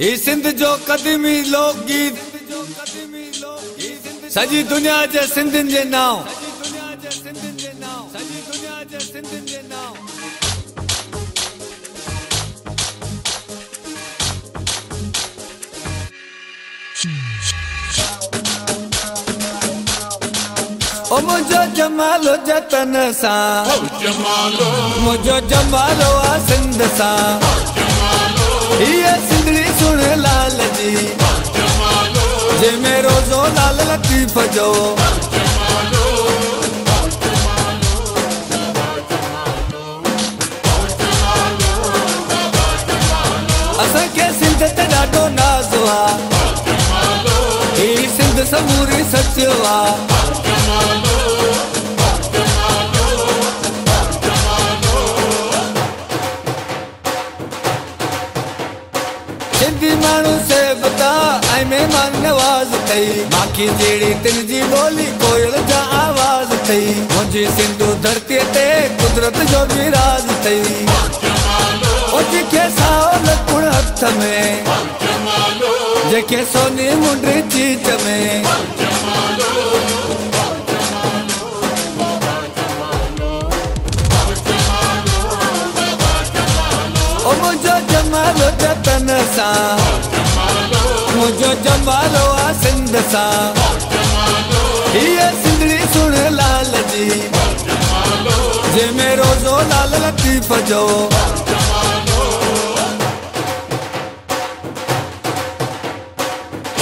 ये सिंध जो कदीमी लोकगीत सजी दुनिया जे सिंधिन जे नाव ओ मुझो जमालो जतन सा मुझो जमालो आ सिंध सा ये सिंधड़ी सुन लाल जी जे में रोज़ो लाल लतीफ़ जो असां के सिंध ते ॾाढो नाज़ हुआ ही सिंध समूरी सच हुआ सिंधी मानू से बता आई मेहमान नवाज थई बाकी जेड़ी तिन जी बोली कोयल जा आवाज थई मुझी सिंधु धरती ते कुदरत जो भी राज थई ओ जेके साओ लकुण हथ में जेके सोनी मुंडी चीच में ओ मुझो जमालो जतन सा मुझो जमालो आ सिंध सा ये सिंधड़ी सुन लाल जी जे में रोज़ो लाल लतीफ़ जो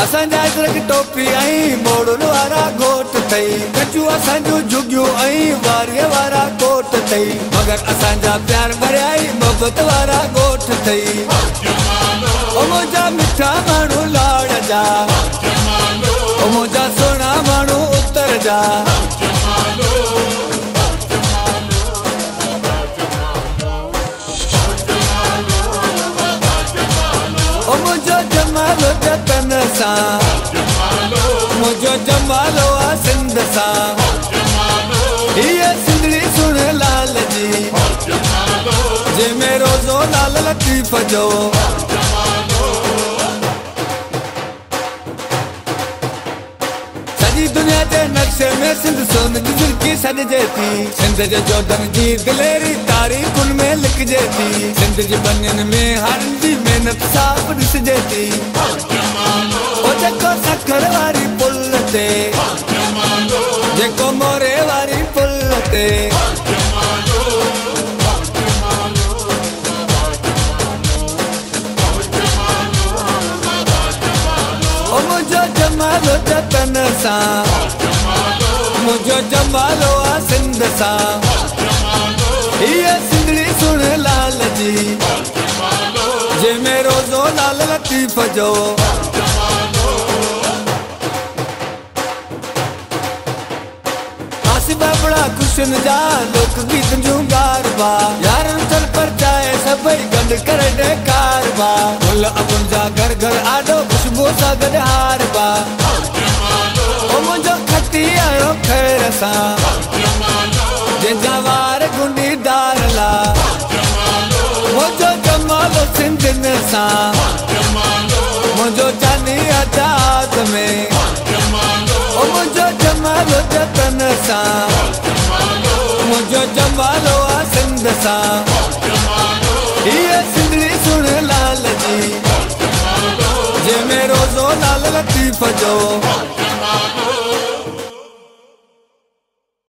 असांजा इधर टोपी आई मोड़न वारा घोट थई कचू असांजो झुगियो आई वारीअ वारा कोट थई मगर असांजा प्यार भरियाई मोहब्बत वारा गोठ थई ओ मुझा मिठा माण्हू लाड़ जा ओ मुझा सोना माण्हू उतर जा ओ मुझो जमालो जतन सा मुझो जमालो आ सिंध सा ये सिंधड़ी सुन लाल जी जे में रोज़ो लाल लतीफ़ जो सजी दुनिया के नक्शे में सिंध सोन जी झिलकी सजजे थी सिंध जे जोधन जी दिलेरी तारीख़ुन में लिखजे थी सिंध जी बनियन में हारन जी मेहनत साफ ॾिसजे थी ओ जेको सखर वारी पुल ते जेको मोरे वारी पुल ते ओ मुझो जमालो जतन सा मुझो जमालो आ सिंध सा ये सिंधड़ी सुन लाल जी जे में रोज़ो लाल लतीफ़ जो आसिफ बड़ा खुशन जा लोक गीत जूं गारबा यारन चल पर जाए सभई गंद करे दे कारबा फुल अबुन जा घर घर आडो खुशबू सा गड हारबा ओ मुझो खटी आयो खैर सा जे जवार गुंडी डारला मुझो जमालो सिंधन सा मुझो चांदी आजाद में ओ मुझो जमालो जतन सा मुझो जमालो आ सिंध सा ये सिंधड़ी सुन लाल जी जे में रोज़ो लाल लतीफ़ जो